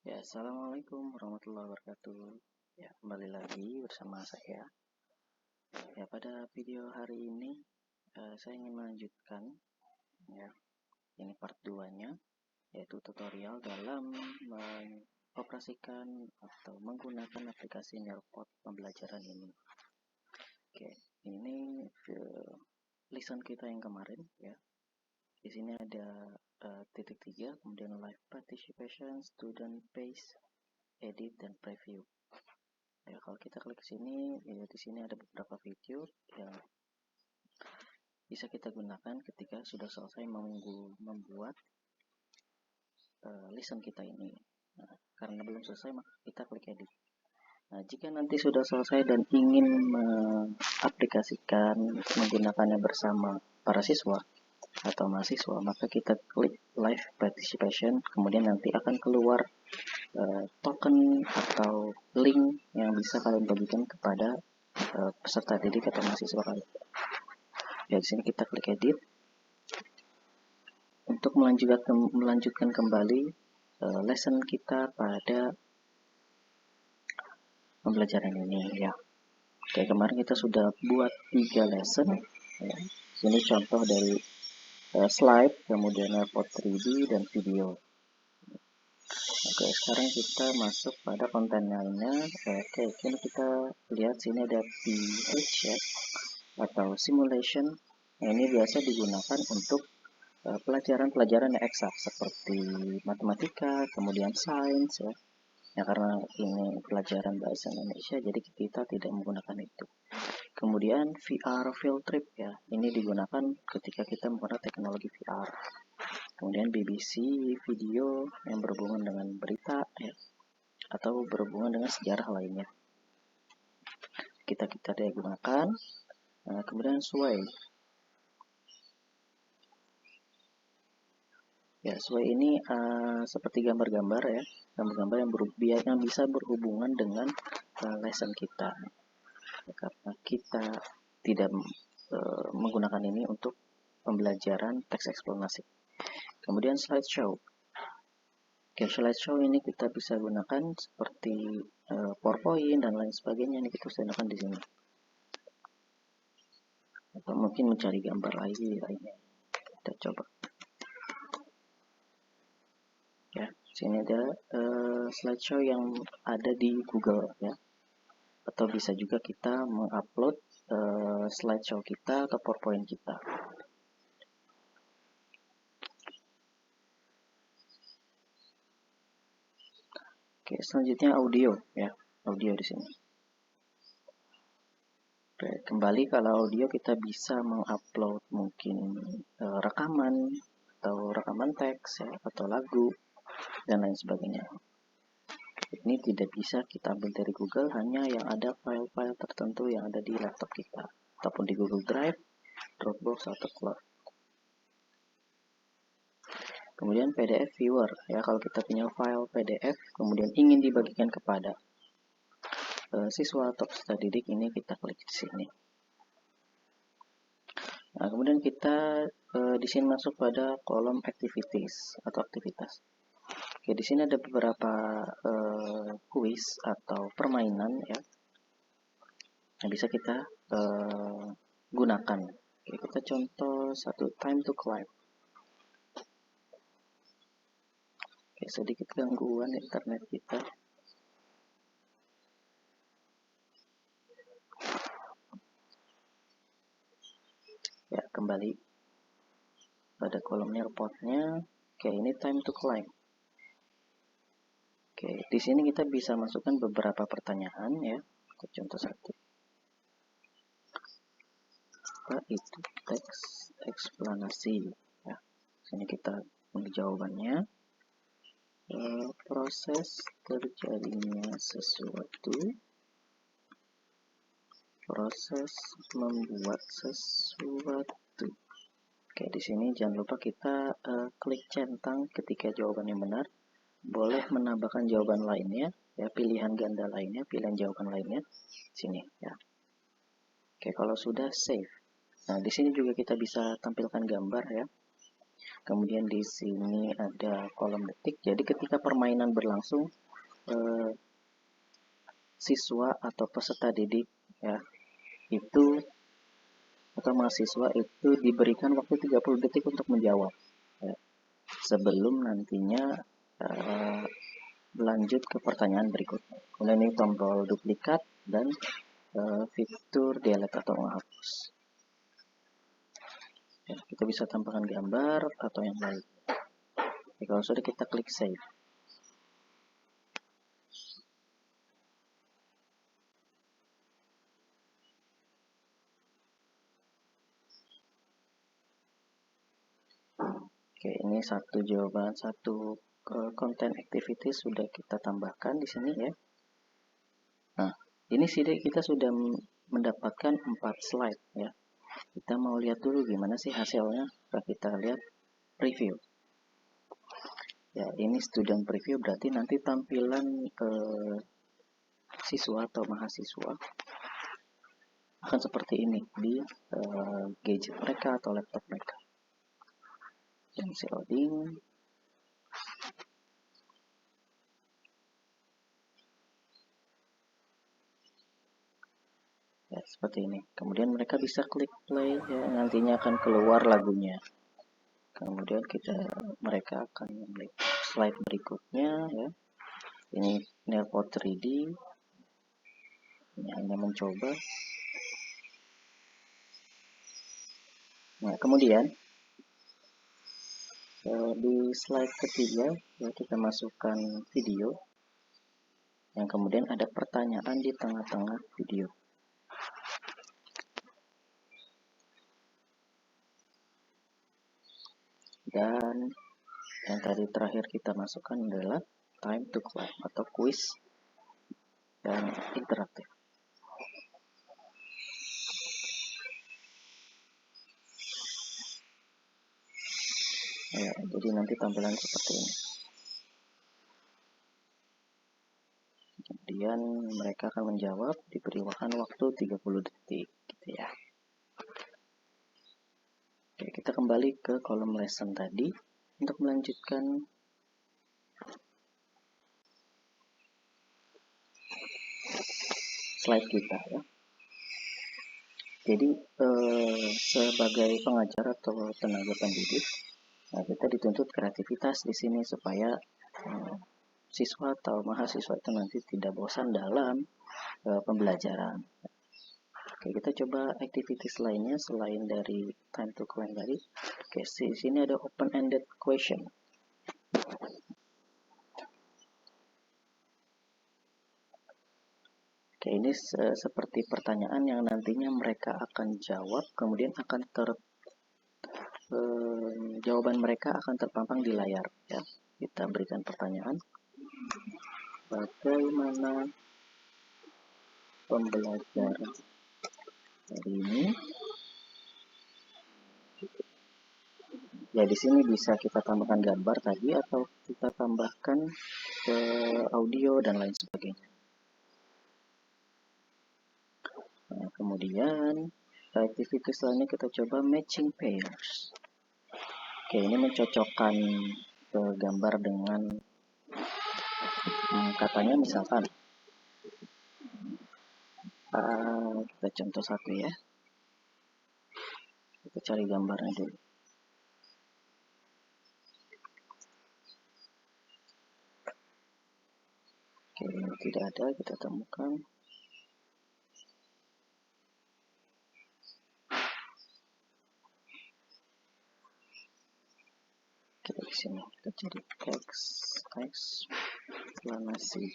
Ya, assalamualaikum warahmatullahi wabarakatuh. Ya, kembali lagi bersama saya. Ya, pada video hari ini saya ingin melanjutkan ya, ini part 2-nya, yaitu tutorial dalam mengoperasikan atau menggunakan aplikasi Nearpod pembelajaran ini. Oke, ini lesson kita yang kemarin ya. Di sini ada titik 3, kemudian live participation, student pace, edit dan preview. Ya, kalau kita klik sini, ya di sini ada beberapa fitur yang bisa kita gunakan ketika sudah selesai membuat lesson kita ini. Nah, karena belum selesai, maka kita klik edit. Nah, jika nanti sudah selesai dan ingin mengaplikasikan menggunakannya bersama para siswa atau mahasiswa, maka kita klik live participation, kemudian nanti akan keluar token atau link yang bisa kalian bagikan kepada peserta didik atau mahasiswa kalian. Ya, di sini kita klik edit untuk melanjutkan kembali lesson kita pada pembelajaran ini ya. Oke, kemarin kita sudah buat 3 lesson ya. Sini contoh dari slide, kemudian Nearpod 3D dan video. Oke, sekarang kita masuk pada konten lainnya. Oke, ini kita lihat sini ada PH ya, atau simulation. Nah, ini biasa digunakan untuk pelajaran-pelajaran yang eksak seperti matematika, kemudian sains ya. Ya, karena ini pelajaran bahasa Indonesia, jadi kita tidak menggunakan itu. Kemudian VR field trip ya, ini digunakan ketika kita menggunakan teknologi VR. Kemudian BBC video yang berhubungan dengan berita ya, atau berhubungan dengan sejarah lainnya. Kita gunakan. Nah, kemudian Sway. Ya, Sway ini seperti gambar-gambar ya, gambar-gambar yang bisa berhubungan dengan lesson kita. Ya, karena kita tidak menggunakan ini untuk pembelajaran teks eksplanasi. Kemudian slideshow. Oke, slideshow ini kita bisa gunakan seperti PowerPoint dan lain sebagainya. Ini kita bisa gunakan di sini. Atau mungkin mencari gambar lainnya. Kita coba. Ya, sini ada slideshow yang ada di Google ya. Atau bisa juga kita mengupload slideshow kita atau PowerPoint kita. Oke, selanjutnya audio ya, audio di sini. Oke, kembali kalau audio kita bisa mengupload mungkin rekaman atau rekaman teks ya, atau lagu dan lain sebagainya. Ini tidak bisa kita ambil dari Google, hanya yang ada file-file tertentu yang ada di laptop kita ataupun di Google Drive, Dropbox atau Cloud. Kemudian PDF viewer ya, kalau kita punya file PDF kemudian ingin dibagikan kepada siswa atau peserta didik, ini kita klik di sini. Nah, kemudian kita di sini masuk pada kolom activities atau aktivitas. Oke, di sini ada beberapa kuis atau permainan ya, yang bisa kita gunakan. Oke, kita contoh satu, time to climb. Oke, sedikit gangguan internet kita. Ya, kembali pada kolom Nearpod-nya. Oke, ini time to climb. Oke, di sini kita bisa masukkan beberapa pertanyaan ya. Kita contoh satu. Apa itu teks eksplanasi? Ya, sini kita ambil jawabannya. Proses terjadinya sesuatu, proses membuat sesuatu. Oke, di sini jangan lupa kita klik centang ketika jawabannya benar. Boleh menambahkan jawaban lainnya, ya, pilihan ganda lainnya, pilihan jawaban lainnya. Sini, ya. Oke, kalau sudah save. Nah, di sini juga kita bisa tampilkan gambar, ya. Kemudian di sini ada kolom detik. Jadi ketika permainan berlangsung, siswa atau peserta didik ya itu atau mahasiswa itu diberikan waktu 30 detik untuk menjawab ya, sebelum nantinya lanjut ke pertanyaan berikutnya. Kemudian ini tombol duplikat dan fitur delete atau menghapus. Ya, kita bisa tambahkan gambar atau yang lain. Oke, kalau sudah kita klik save. Oke, ini satu jawaban, satu content activity sudah kita tambahkan di sini ya. Nah, ini kita sudah mendapatkan 4 slide ya. Kita mau lihat dulu gimana sih hasilnya. Kita lihat preview. Ya, ini student preview berarti nanti tampilan siswa atau mahasiswa akan seperti ini di gadget mereka atau laptop mereka. Yang loading. Ya, seperti ini. Kemudian mereka bisa klik play ya, nantinya akan keluar lagunya. Kemudian mereka akan melihat slide berikutnya ya. Ini Nelpot 3D. Ini hanya mencoba. Nah, kemudian di slide ketiga ya, kita masukkan video yang kemudian ada pertanyaan di tengah-tengah video. Dan yang tadi terakhir kita masukkan adalah time to climb atau quiz dan interaktif. Ya, jadi nanti tampilan seperti ini. Kemudian mereka akan menjawab, diberi waktu 30 detik gitu ya. Oke, kita kembali ke kolom lesson tadi untuk melanjutkan slide kita ya. Jadi sebagai pengajar atau tenaga pendidik, nah kita dituntut kreativitas di sini supaya siswa atau mahasiswa itu nanti tidak bosan dalam pembelajaran. Oke, kita coba activities lainnya selain dari time to climb tadi. Oke, di sini ada open-ended question. Oke, ini seperti pertanyaan yang nantinya mereka akan jawab, kemudian akan jawaban mereka akan terpampang di layar ya. Kita berikan pertanyaan. Bagaimana pembelajaran hari ini? Ya, di sini bisa kita tambahkan gambar tadi atau kita tambahkan audio dan lain sebagainya. Nah, kemudian activities lainnya kita coba matching pairs. Oke, ini mencocokkan gambar dengan katanya misalkan kita contoh satu ya. Kita cari gambarnya dulu. Oke, ini tidak ada, kita temukan. Oke, di sini kita cari eksplanasi.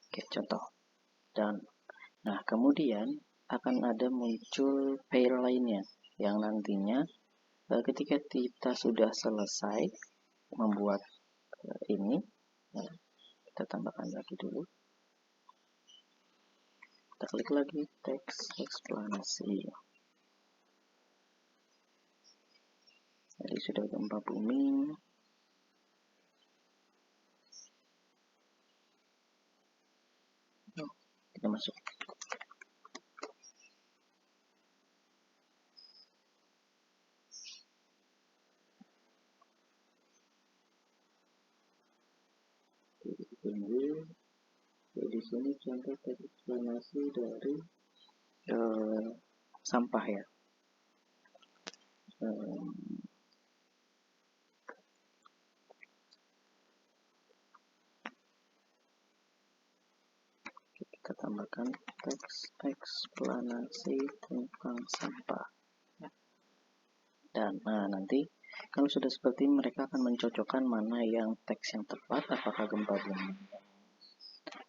Oke, contoh. Dan nah, kemudian akan ada muncul pair lainnya yang nantinya ketika kita sudah selesai membuat ini, kita tambahkan lagi dulu. Kita klik lagi teks eksplanasi. Jadi sudah gempa bumi. Kita masuk. Tunggu. Di sini contoh teks eksplanasi dari sampah ya. Kita tambahkan teks eksplanasi tentang sampah. Dan nanti kalau sudah seperti ini, mereka akan mencocokkan mana yang teks yang tepat, apakah gempa bumi.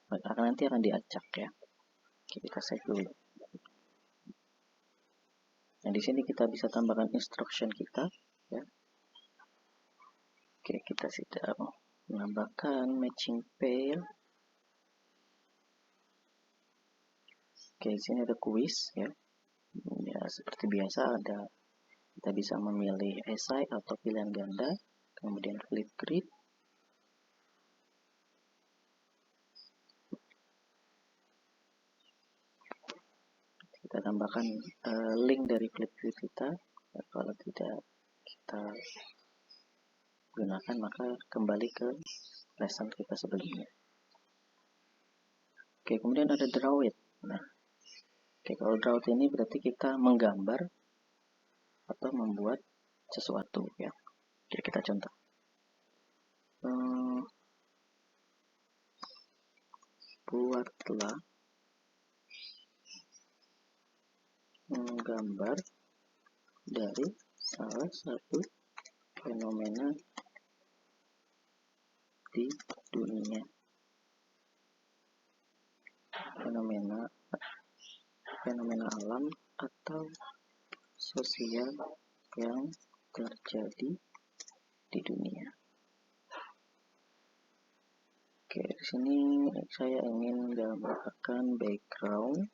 Nanti akan diacak ya. Oke, kita save dulu. Nah, di sini kita bisa tambahkan instruction kita ya. Oke, kita sudah menambahkan matching pair. Oke, di sini ada quiz ya. Ya, seperti biasa ada, kita bisa memilih esai atau pilihan ganda, kemudian Flipgrid. Kita tambahkan link dari Flipgrid kita. Ya, kalau tidak kita gunakan, maka kembali ke lesson kita sebelumnya. Oke, kemudian ada draw it. Nah, oke, kalau draw it ini berarti kita menggambar atau membuat sesuatu ya. Oke, kita contoh. Buatlah menggambar dari salah satu fenomena di dunia. Fenomena alam atau sosial yang terjadi di dunia. Oke, di sini saya ingin gambarkan background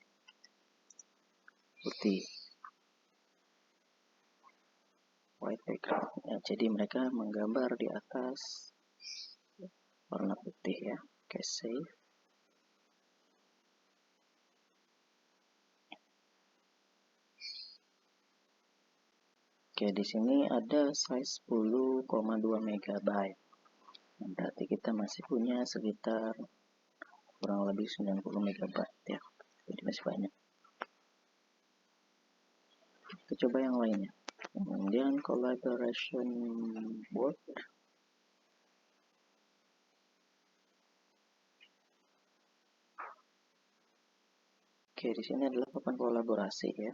putih, white background. Ya, jadi mereka menggambar di atas warna putih ya. Oke, save. Oke, di sini ada size 10,2 MB. Berarti kita masih punya sekitar kurang lebih 90 MB ya. Jadi masih banyak. Kita coba yang lainnya. Kemudian collaboration board. Oke, di sini adalah papan kolaborasi ya.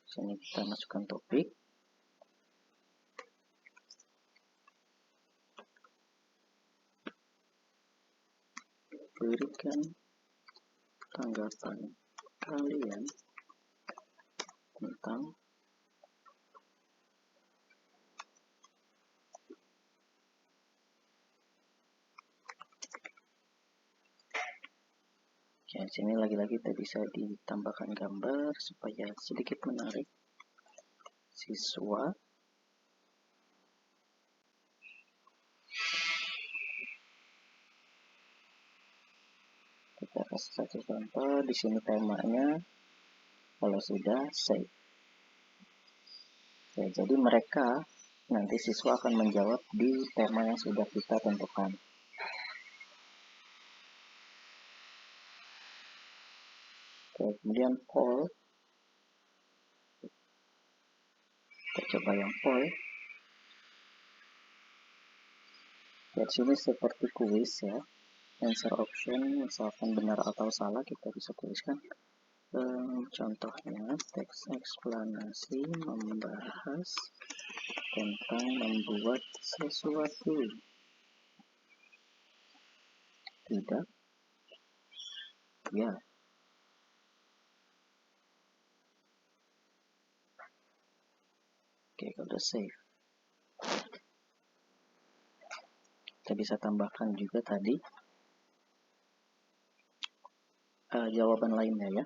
Sini kita masukkan topik. Berikan tanggapan kalian tentang ya, di sini lagi-lagi kita bisa ditambahkan gambar supaya sedikit menarik siswa. Kita kasih satu contoh di sini temanya. Kalau sudah save. Ya, jadi mereka nanti siswa akan menjawab di tema yang sudah kita tentukan. Oke, kemudian poll. Kita coba yang poll. Di sini seperti kuis ya. Answer option, misalkan benar atau salah kita bisa tuliskan. Contohnya teks eksplanasi membahas tentang membuat sesuatu. Tidak. Ya. Oke, udah save. Kita bisa tambahkan juga tadi jawaban lainnya ya.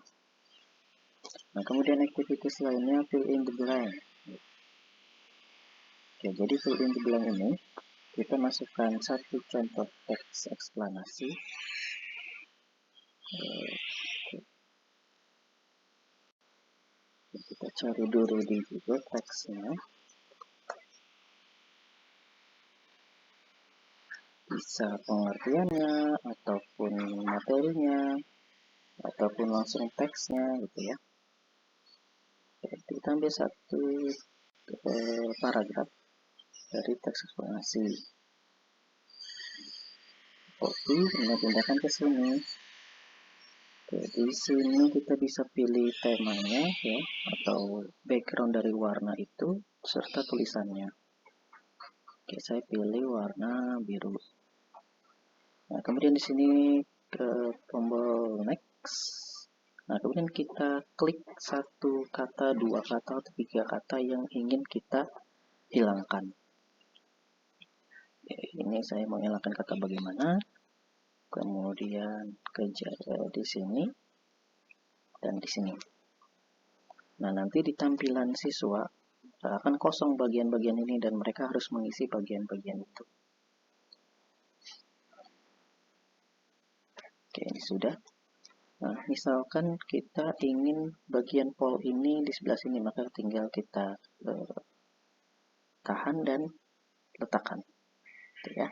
Nah, kemudian activities lainnya fill in the blank. Oke, jadi fill in the blank ini kita masukkan satu contoh teks eksplanasi. Kita cari dulu di Google teksnya. Bisa pengertiannya, ataupun materinya, ataupun langsung teksnya gitu ya. Kita ambil satu paragraf dari teks eksplanasi. Copy, kemudian pindahkan ke sini. Oke, di sini kita bisa pilih temanya ya, atau background dari warna itu serta tulisannya. Oke, saya pilih warna biru. Nah, kemudian di sini ke tombol next. Nah, kemudian kita klik satu kata, dua kata, atau tiga kata yang ingin kita hilangkan. Oke, ini saya mau hilangkan kata bagaimana. Kemudian di sini dan di sini. Nah, nanti di tampilan siswa akan kosong bagian-bagian ini dan mereka harus mengisi bagian-bagian itu. Oke, ini sudah. Nah, misalkan kita ingin bagian pol ini di sebelah sini, maka tinggal kita tahan dan letakkan. Gitu ya.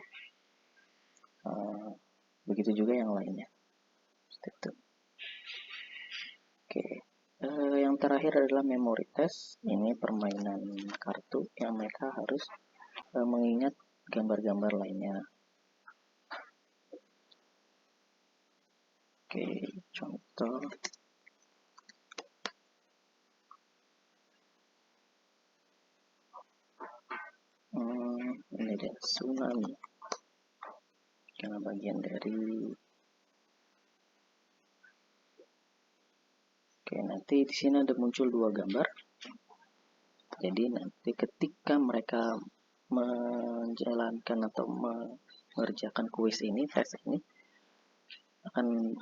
Begitu juga yang lainnya. Itu. Oke. Yang terakhir adalah memory test. Ini permainan kartu yang mereka harus mengingat gambar-gambar lainnya. Oke, contoh. Ini dia tsunami. Karena bagian dari. Oke, nanti di sini ada muncul dua gambar. Jadi nanti ketika mereka menjalankan atau mengerjakan kuis ini, tes ini, akan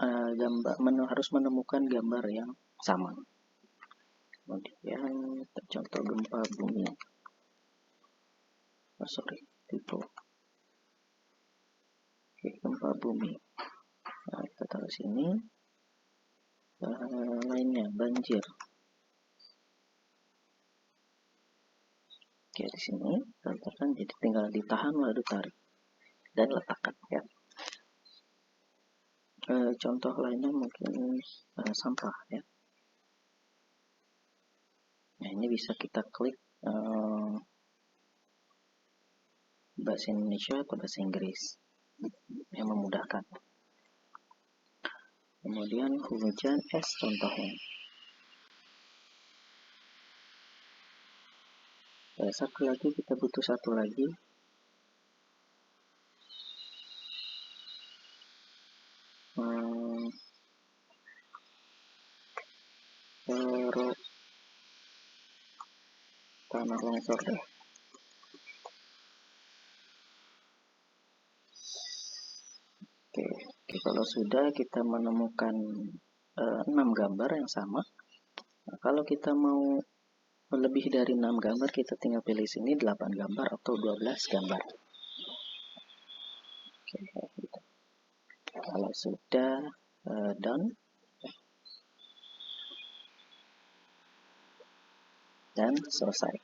harus menemukan gambar yang sama. Kemudian contoh gempa bumi. Tipe. Oke, gempa bumi. Nah, kita taruh sini. Lainnya banjir. Oke, di sini letakkan, jadi tinggal ditahan lalu tarik dan letakkan ya. Contoh lainnya mungkin sampah ya. Nah, ini bisa kita klik bahasa Indonesia atau bahasa Inggris yang memudahkan. Kemudian hujan es contohnya. Satu lagi, kita butuh satu lagi. Tanah longsor deh. Oke, kalau sudah kita menemukan 6 gambar yang sama. Nah, kalau kita mau lebih dari 6 gambar, kita tinggal pilih sini 8 gambar atau 12 gambar. Oke, gitu. Kalau sudah done dan selesai.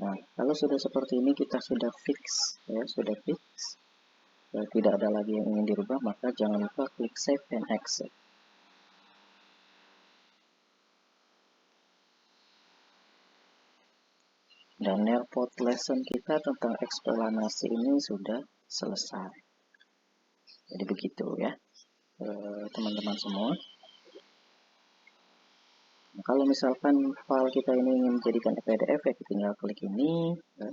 Nah, kalau sudah seperti ini kita sudah fix ya, sudah fix. Tidak ada lagi yang ingin dirubah, maka jangan lupa klik save and exit. Dan Nearpod lesson kita tentang eksplanasi ini sudah selesai. Jadi begitu ya, teman-teman semua. Nah, kalau misalkan file kita ini ingin menjadikan PDF ya, tinggal klik ini. Ya.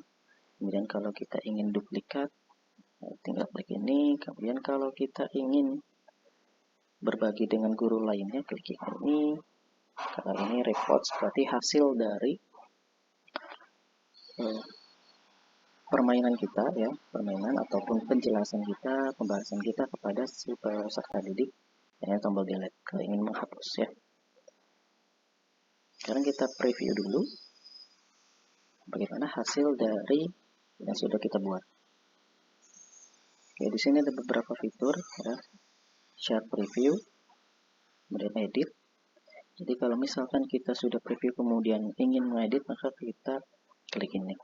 Kemudian kalau kita ingin duplikat, tinggal klik ini. Kemudian kalau kita ingin berbagi dengan guru lainnya, klik ini. Kalau ini report berarti hasil dari permainan kita ya, permainan ataupun penjelasan kita, pembahasan kita kepada si peserta didik. Ini tombol delete kalau ingin menghapus ya. Sekarang kita preview dulu bagaimana hasil dari yang sudah kita buat. Oke, di sini ada beberapa fitur ya. Share preview, kemudian edit. Jadi kalau misalkan kita sudah preview kemudian ingin mengedit, maka kita klik ini.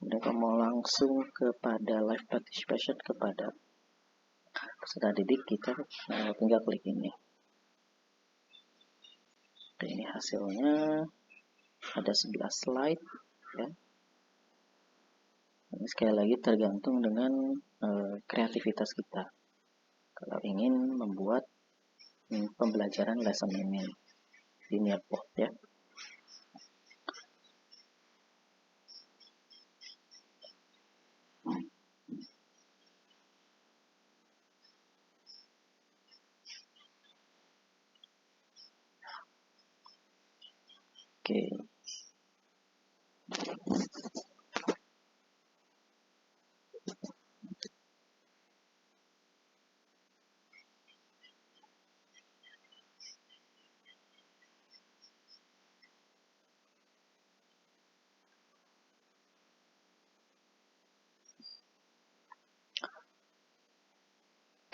Kemudian kalau mau langsung kepada live participation kepada peserta didik, kita tinggal klik ini. Oke, ini hasilnya ada 11 slide ya. Ini sekali lagi tergantung dengan kreativitas kita. Kalau ingin membuat pembelajaran lesson ini di Nearpod ya. Oke.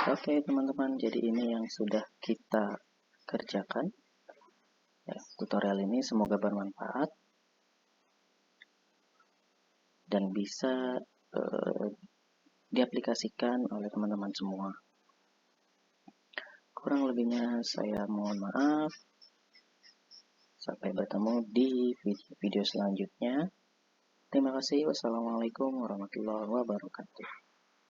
Oke teman-teman, jadi ini yang sudah kita kerjakan ya, tutorial ini semoga bermanfaat dan bisa diaplikasikan oleh teman-teman semua. Kurang lebihnya saya mohon maaf. Sampai bertemu di video selanjutnya. Terima kasih. Wassalamualaikum warahmatullahi wabarakatuh.